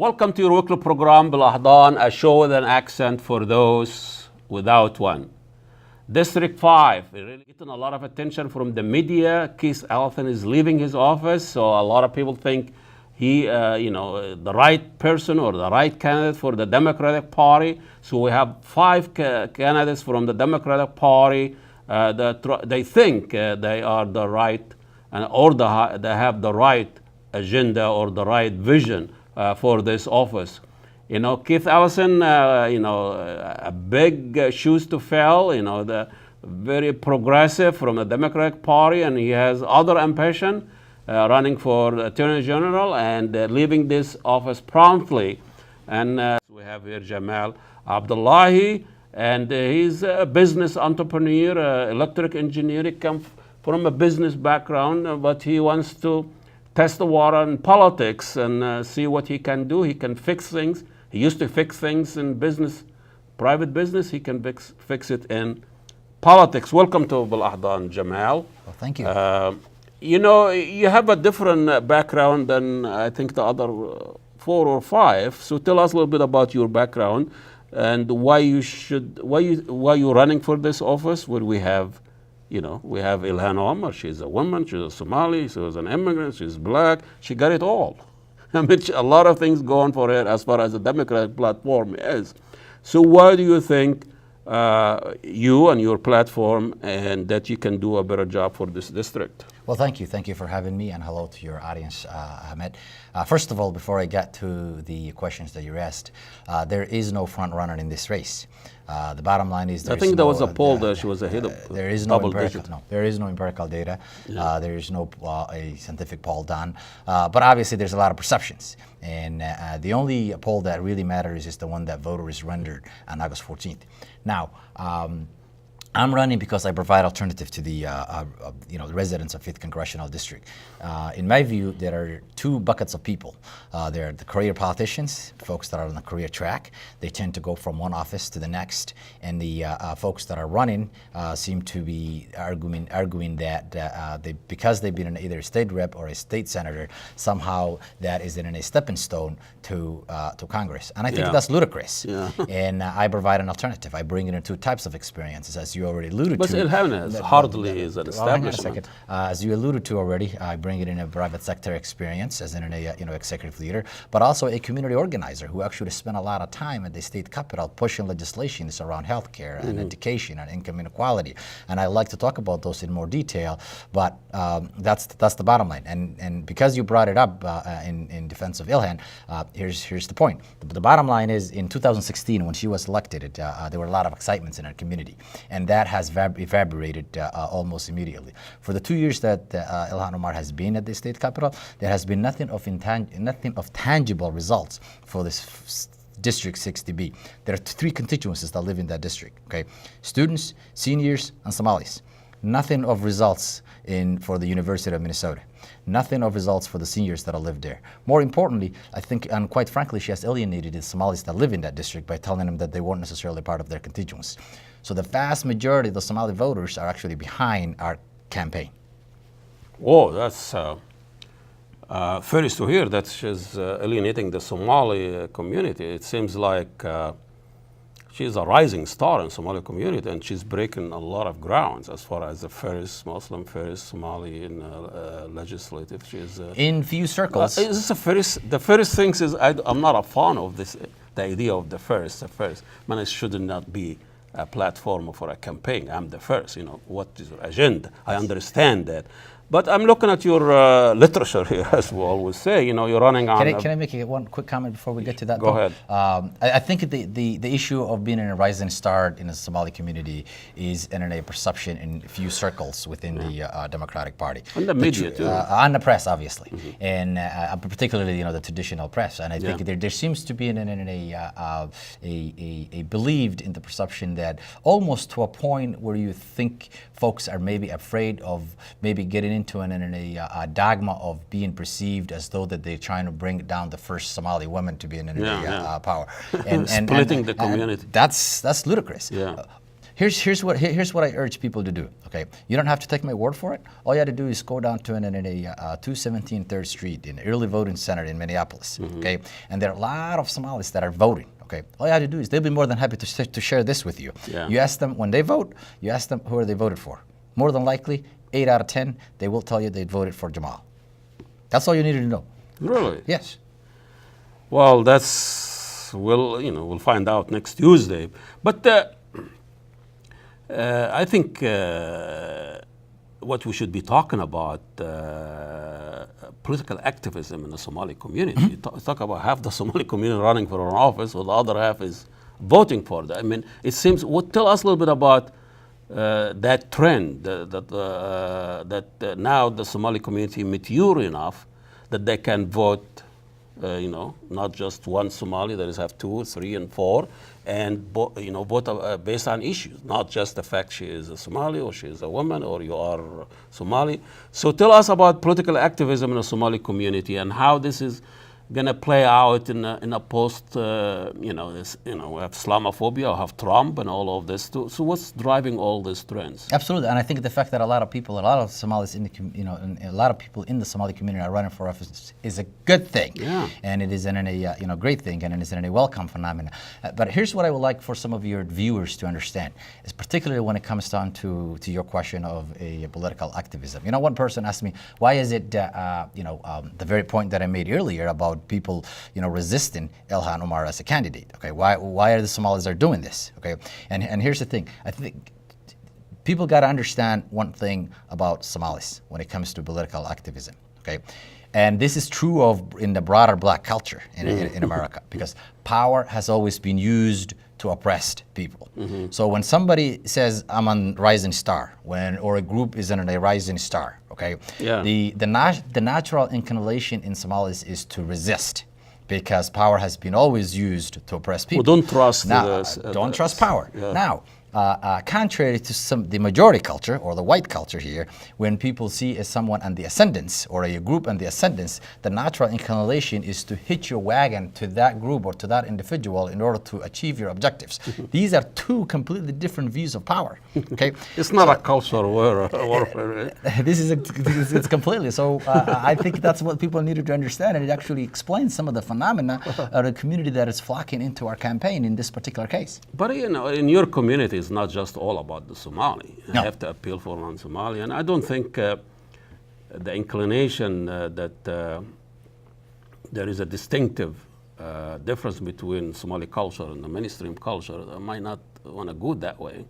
Welcome to your weekly program, Bilahdan, a show with an accent for those without one. District 5, really getting a lot of attention from the media. Keith Ellison is leaving his office, so a lot of people think he, the right person or the right candidate for the Democratic Party. So we have 5 candidates from the Democratic Party that they think they are the right, or they have the right agenda or the right vision for this office. Keith Ellison, a big shoes to fill, the very progressive from the Democratic Party, and he has other ambition running for Attorney General and leaving this office promptly. And we have here Jamal Abdulahi, and he's a business entrepreneur, electric engineer. He comes from a business background, but he wants to test the water in politics and see what he can do. He can fix things. He used to fix things in business, private business. He can fix it in politics. Welcome to Bilahdan, Jamal. Well, thank you. You have a different background than I think the other 4 or 5. So tell us a little bit about your background and why you're running for this office. Where we have Ilhan Omar. She's a woman. She's a Somali. She was an immigrant. She's black. She got it all. I mean, a lot of things going for her as far as the Democratic platform is. So why do you think you and your platform and that you can do a better job for this district? Well, thank you. Thank you for having me, and hello to your audience, Ahmed. First of all, before I get to the questions that you asked, there is no front runner in this race. The bottom line is I think there was a poll that she was ahead of there is no empirical data. Yeah. There is no a scientific poll done. But obviously there's a lot of perceptions. And the only poll that really matters is the one that voters rendered on August 14th. Now, I'm running because I provide alternative to the residents of 5th Congressional District. In my view, there are 2 buckets of people. There are the career politicians, folks that are on the career track. They tend to go from one office to the next, and the folks that are running seem to be arguing that because they've been in either a state rep or a state senator, somehow that is in a stepping stone to Congress. And I think that's ludicrous. Yeah. And I provide an alternative. I bring in 2 types of experiences, as you already alluded to. But Ilhan hardly is an establishment. As you alluded to already, I bring it in a private sector experience, as in a executive leader, but also a community organizer who actually spent a lot of time at the state capitol pushing legislations around healthcare and education and income inequality. And I'd like to talk about those in more detail, but that's the bottom line. And because you brought it up in defense of Ilhan, here's the point. The bottom line is, in 2016, when she was elected, there were a lot of excitements in our community, and that has evaporated almost immediately. For the 2 years that Ilhan Omar has been at the state capitol, there has been nothing of tangible results for this District 60B. There are 3 constituencies that live in that district. Okay, students, seniors, and Somalis. Nothing of results for the University of Minnesota. Nothing of results for the seniors that live there. More importantly, I think, and quite frankly, she has alienated the Somalis that live in that district by telling them that they weren't necessarily part of their constituents. So the vast majority of the Somali voters are actually behind our campaign. Oh, that's first to hear that she's alienating the Somali community. It seems like she's a rising star in the Somali community, and she's breaking a lot of grounds as far as the first Muslim, first Somali in legislative. She's in few circles. Is this the first thing is I'm not a fan of this. The idea of the first. Man, it should not be a platform for a campaign. I'm the first. What is your agenda? I understand that. But I'm looking at your literature here, as we always say. You're running on. Can I make one quick comment before we get to that? Go ahead. I think the issue of being in a rising star in the Somali community is in a perception in few circles within the Democratic Party. And the media too. On the press, obviously, and particularly the traditional press. And I think there seems to be a believed in the perception that almost to a point where you think folks are maybe afraid of maybe getting into a dogma of being perceived as though that they're trying to bring down the first Somali woman to be in power. And splitting the community. That's ludicrous. Yeah. Here's what I urge people to do. Okay, you don't have to take my word for it. All you have to do is go down to 217 3rd Street in early voting center in Minneapolis. Okay, and there are a lot of Somalis that are voting. Okay, all you have to do is they'll be more than happy to share this with you. Yeah. You ask them when they vote. You ask them who are they voted for. More than likely, 8 out of 10, they will tell you they voted for Jamal. That's all you needed to know. Really? Yes. Well, we'll find out next Tuesday. But I think what we should be talking about, political activism in the Somali community. You talk about half the Somali community running for an office, while the other half is voting for that. I mean, it seems. Tell us a little bit about that trend, that now the Somali community mature enough that they can vote. Not just one Somali, that is have 2, 3, and 4, and vote based on issues, not just the fact she is a Somali or she is a woman or you are Somali. So tell us about political activism in the Somali community and how this is going to play out in a post, we have Islamophobia, we have Trump and all of this too. So what's driving all these trends? Absolutely, and I think the fact that a lot of Somalis and a lot of people in the Somali community are running for office is a good thing. Yeah. And it is a great thing, and it is a welcome phenomenon. But here's what I would like for some of your viewers to understand, is particularly when it comes down to your question of a political activism. One person asked me, why is it the very point that I made earlier about people, resisting Ilhan Omar as a candidate. Okay, why are the Somalis are doing this? Okay, and here's the thing. I think people got to understand one thing about Somalis when it comes to political activism. Okay, and this is true in the broader black culture in America, because power has always been used to oppress people. So when somebody says I'm a rising star, or a group is in a rising star, okay, the natural inclination in Somalis is to resist, because power has been always used to oppress people. Well, don't trust don't trust power. Yeah. Now, contrary to the majority culture or the white culture here, when people see someone on the ascendance or a group on the ascendance, the natural inclination is to hitch your wagon to that group or to that individual in order to achieve your objectives. These are two completely different views of power. Okay, it's not a cultural warfare. It's completely. So I think that's what people needed to understand, and it actually explains some of the phenomena of the community that is flocking into our campaign in this particular case. But in your community, it's not just all about the Somali. You have to appeal for non-Somali, and I don't think the inclination that there is a distinctive difference between Somali culture and the mainstream culture might not want to go that way.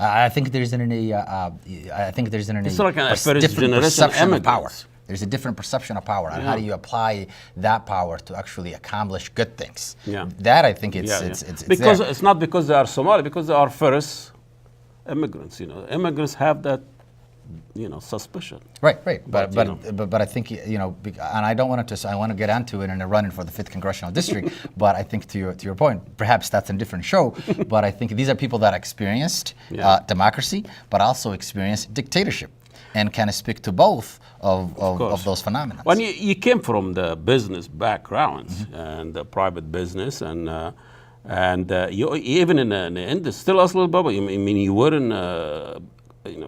I think there's an it's like a first generation immigrants. There's a different perception of power, and how do you apply that power to actually accomplish good things? Yeah. That I think it's because there. It's not because they are Somali, because they are first immigrants. Immigrants have that, suspicion. Right. But I think and I don't want to. I want to get onto it in a running for the 5th Congressional District. But I think to your point, perhaps that's a different show. But I think these are people that experienced democracy, but also experienced dictatorship, and can speak to both of those phenomena. When you came from the business background and the private business, and you even in the industry, still us little bubble. I mean, you were in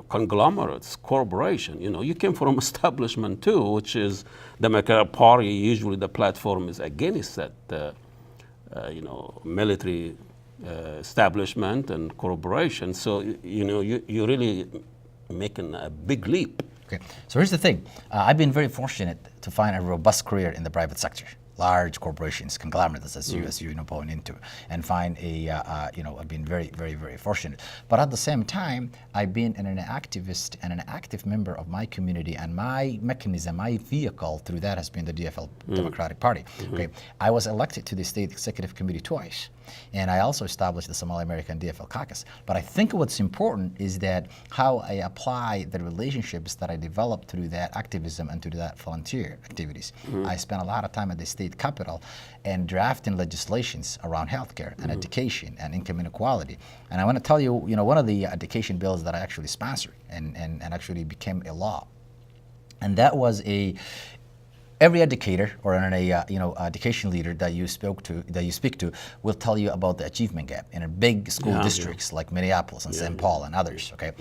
conglomerates, corporation. You came from establishment too, which is the Democratic Party. Usually, the platform is against that, military establishment and corporation. So you really making a big leap. Okay, so here's the thing. I've been very fortunate to find a robust career in the private sector, large corporations, conglomerates, as you point into, and find I've been very, very, very fortunate. But at the same time, I've been an activist and an active member of my community, and my mechanism, my vehicle through that has been the DFL Democratic Party. Okay, I was elected to the State Executive Committee twice, and I also established the Somali American DFL Caucus. But I think what's important is that how I apply the relationships that I developed through that activism and through that volunteer activities. I spent a lot of time at the state capitol and drafting legislations around healthcare and education and income inequality. And I want to tell you, one of the education bills that I actually sponsored and actually became a law. And that was every educator or education leader that you speak to will tell you about the achievement gap in a big school districts like Minneapolis and St. Paul and others. Okay,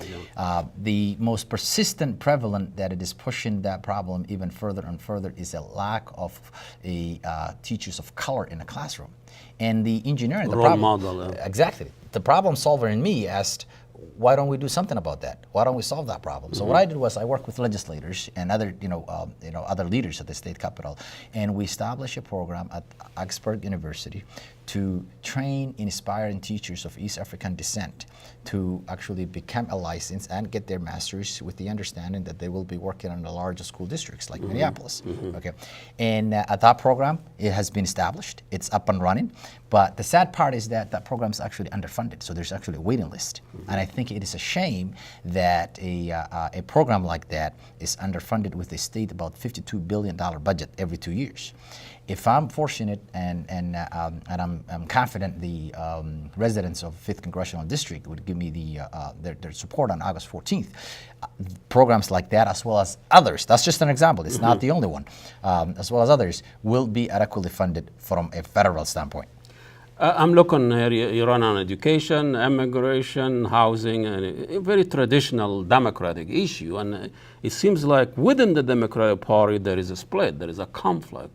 the most persistent, prevalent that it is pushing that problem even further and further is a lack of teachers of color in the classroom. And the engineering, the problem, model, exactly. The problem solver in me asked, why don't we do something about that? Why don't we solve that problem? So what I did was I worked with legislators and other, other leaders at the state capitol, and we established a program at Augsburg University to train inspiring teachers of East African descent to actually become a license and get their masters with the understanding that they will be working in the larger school districts like Minneapolis. Okay, and at that program, it has been established. It's up and running. But the sad part is that that program is actually underfunded. So there's actually a waiting list. And I think it is a shame that a program like that is underfunded with a state about $52 billion budget every 2 years. If I'm fortunate and I'm confident the residents of 5th Congressional District would give me their support on August 14th, programs like that as well as others, that's just an example, it's not the only one, as well as others, will be adequately funded from a federal standpoint. I'm looking here, you run on education, immigration, housing, and a very traditional Democratic issue. And it seems like within the Democratic Party there is a split, there is a conflict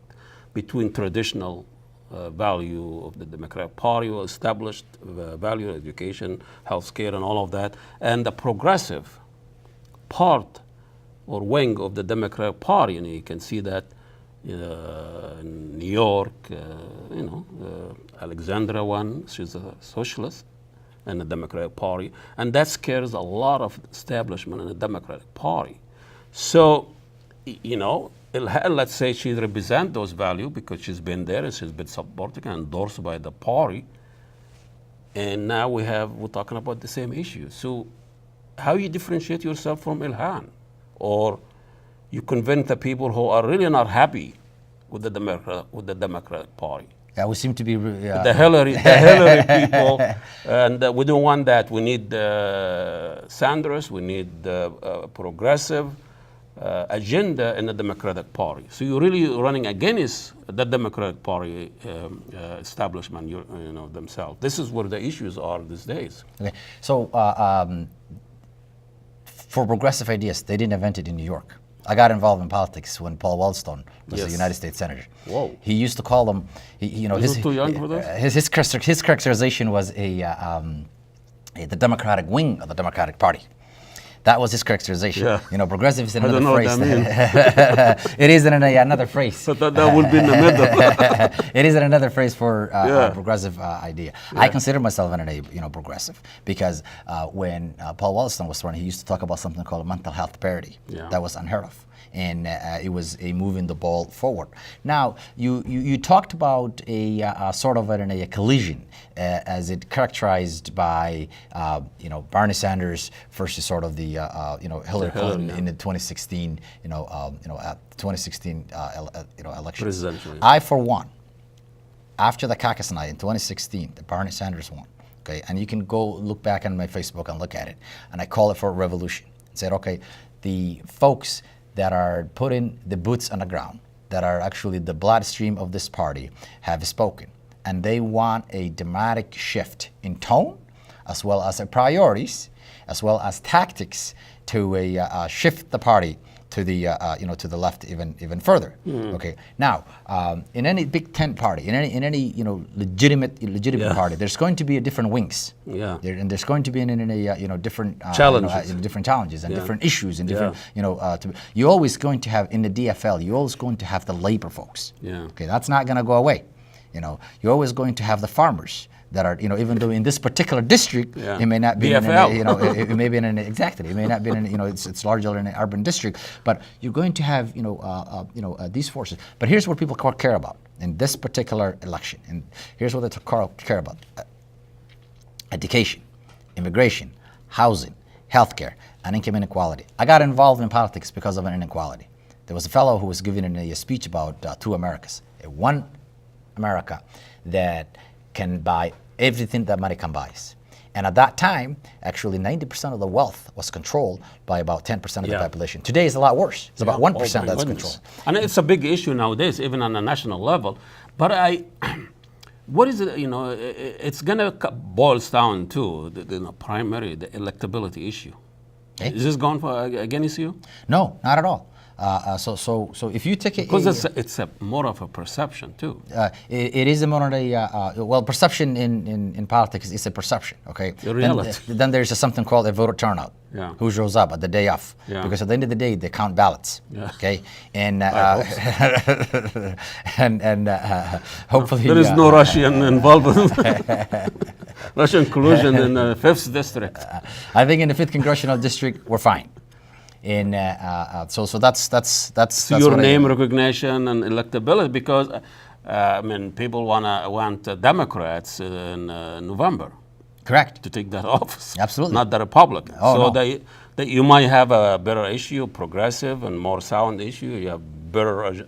between traditional value of the Democratic Party, established value of education, healthcare, and all of that, and the progressive part or wing of the Democratic Party. And you can see that in New York, Alexandra one, she's a socialist in the Democratic Party, and that scares a lot of establishment in the Democratic Party. So, let's say she represents those values because she's been there and she's been supported and endorsed by the party, and now we're talking about the same issue. So, how you differentiate yourself from Ilhan, or you convince the people who are really not happy with the Democratic Party? Yeah, we seem to be the Hillary people, and we don't want that. We need Sanders. We need progressive agenda in the Democratic Party. So you're really running against the Democratic Party establishment, themselves. This is where the issues are these days. Okay, so for progressive ideas, they didn't invent it in New York. I got involved in politics when Paul Wellstone was the United States Senator. Whoa! He used to call them, Is too young for this? His characterization was the Democratic wing of the Democratic Party. That was his characterization. Yeah. Progressive is another phrase. What that means. It is another phrase. But that would be in the middle. It is another phrase for a progressive idea. Yeah. I consider myself progressive because when Paul Wellstone was running, he used to talk about something called mental health parity. Yeah. That was unheard of. And it was a moving the ball forward. Now, you talked about a sort of a collision as it characterized by Bernie Sanders versus sort of the Hillary Clinton in the 2016 election. Presidential. I, for one, after the caucus night in 2016, the Bernie Sanders won. Okay, and you can go look back on my Facebook and look at it. And I call it for a revolution. I said, okay, the folks that are putting the boots on the ground, that are actually the bloodstream of this party, have spoken. And they want a dramatic shift in tone, as well as priorities, as well as tactics to shift the party to the left even further. Okay. Now, in any big tent party, in any legitimate party, there's going to be different wings. Yeah. And there's going to be different challenges, different challenges and different issues and different you're always going to have in the DFL. You're always going to have the labor folks. Yeah. Okay. That's not going to go away. You're always going to have the farmers that are, even though in this particular district, it may not be DFL. it may be in exactly, it may not be in it's larger in an urban district, but you're going to have, these forces. But here's what people care about in this particular election, and here's what they care about: education, immigration, housing, healthcare, and income inequality. I got involved in politics because of an inequality. There was a fellow who was giving a speech about two Americas, one America that can buy everything that money can buy, And at that time, actually 90% of the wealth was controlled by about 10% of the population. Today is a lot worse. It's about 1% that's controlled. And it's a big issue nowadays, even on a national level. But what is it, it's going to boils down to the primary, the electability issue. Okay. Is this going against you? No, not at all. So if you take it, because it's more of a perception too. It is a more of a perception in politics is a perception. Okay. Then there's something called a voter turnout. Yeah. Who shows up at the day of? Yeah. Because at the end of the day, they count ballots. Yeah. Okay. And and hopefully there is no Russian involvement. Russian collusion in the 5th district. I think in the 5th Congressional District we're fine. In so that's your name recognition and electability, because people want Democrats in November. Correct. To take that office. Absolutely. Not the Republicans. Oh, so no. you might have a better issue, progressive and more sound issue. You have better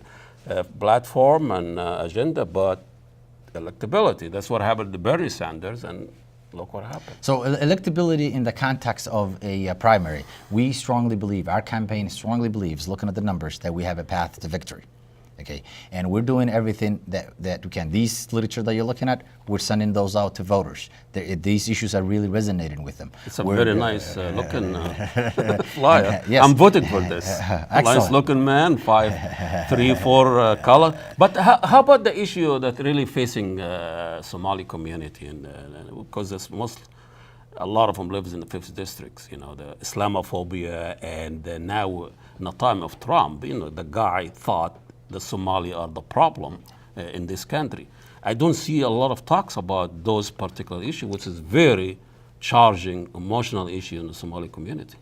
platform and agenda, but electability. That's what happened to Bernie Sanders, and look what happened. So electability in the context of a primary, we strongly believe, our campaign strongly believes, looking at the numbers, that we have a path to victory. Okay, and we're doing everything that we can. These literature that you're looking at, we're sending those out to voters. These issues are really resonating with them. It's a very nice looking flyer. Yes. I'm voting for this. Nice looking man, 5'3", 4" color. But how about the issue that really facing Somali community, and because it's a lot of them lives in the 5th districts, the Islamophobia, and now in the time of Trump, the guy thought the Somali are the problem in this country. I don't see a lot of talks about those particular issues, which is very charging, emotional issue in the Somali community.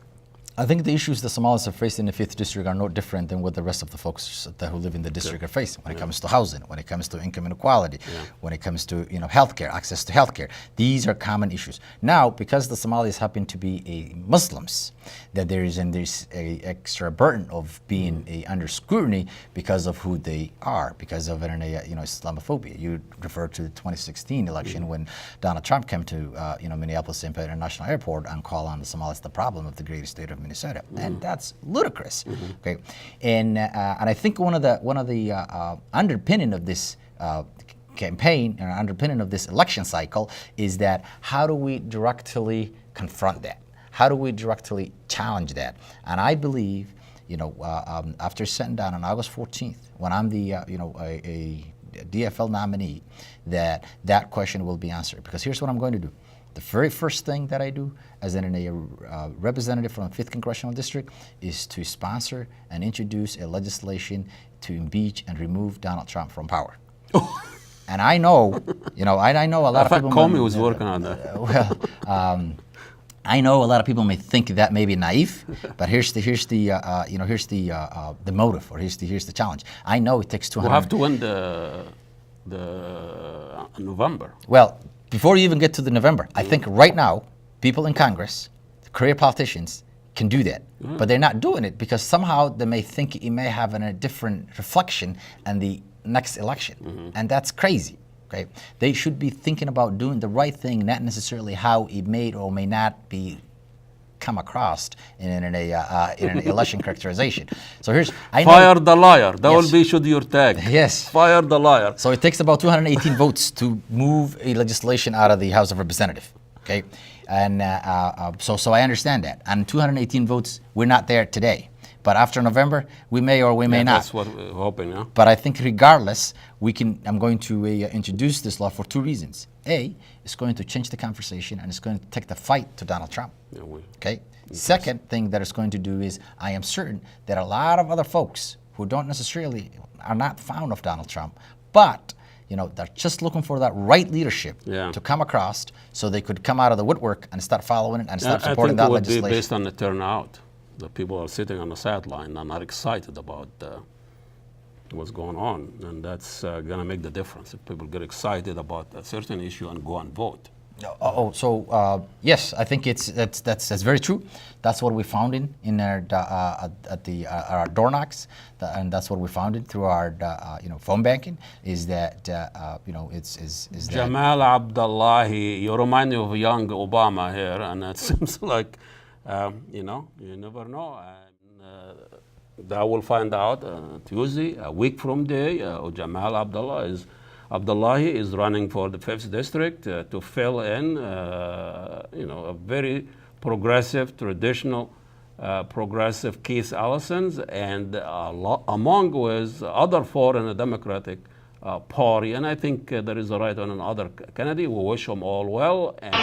I think the issues the Somalis are faced in the 5th district are no different than what the rest of the folks who live in the district are facing when it comes to housing, when it comes to income inequality, when it comes to healthcare, access to healthcare. These are common issues. Now, because the Somalis happen to be Muslims, that there's a extra burden of being under scrutiny because of who they are, because of Islamophobia. You refer to the 2016 election when Donald Trump came to Minneapolis International Airport and called on the Somalis the problem of the greatest state of Minnesota, and that's ludicrous. Okay, and I think one of the underpinning of this campaign and underpinning of this election cycle is that how do we directly confront that? How do we directly challenge that? And I believe, after sitting down on August 14th, when I'm the a DFL nominee, that question will be answered. Because here's what I'm going to do. The very first thing that I do as a representative from the 5th Congressional District is to sponsor and introduce a legislation to impeach and remove Donald Trump from power. And I know, I know a lot of people. Comey was working on that. I know a lot of people may think that may be naive, but here's the motive, or here's the challenge. I know it takes 200. We'll have to win the November. Well, before you even get to the November, I think right now, people in Congress, career politicians, can do that. But they're not doing it because somehow they may think it may have a different reflection in the next election. And that's crazy. Okay? They should be thinking about doing the right thing, not necessarily how it may or may not be come across in an election characterization. So fire the liar. That will be your tag. Yes. Fire the liar. So it takes about 218 votes to move a legislation out of the House of Representatives. Okay, and so I understand that. And 218 votes, we're not there today. But after November, we may or we may not. That's what we're hoping, yeah. But I think regardless, I'm going to introduce this law for two reasons. A, it's going to change the conversation and it's going to take the fight to Donald Trump. Okay? Second thing that it's going to do is I am certain that a lot of other folks who are not fond of Donald Trump, but they're just looking for that right leadership to come across so they could come out of the woodwork and start following it and start supporting that legislation. I think it would be based on the turnout. The people are sitting on the sideline and not excited about what's going on, and that's going to make the difference. If people get excited about a certain issue and go and vote, Yes, I think that's very true. That's what we found in our our door knocks, and that's what we found it through our phone banking. Is that is that Jamal Abdulahi, you remind me of young Obama here, and it seems like, you never know. That we'll find out Tuesday, a week from today. Jamal Abdullahi is running for the 5th district to fill in, a very progressive, traditional, progressive Keith Ellison's, and among with other four in the Democratic Party. And I think there is a right on another candidate. We wish them all well. And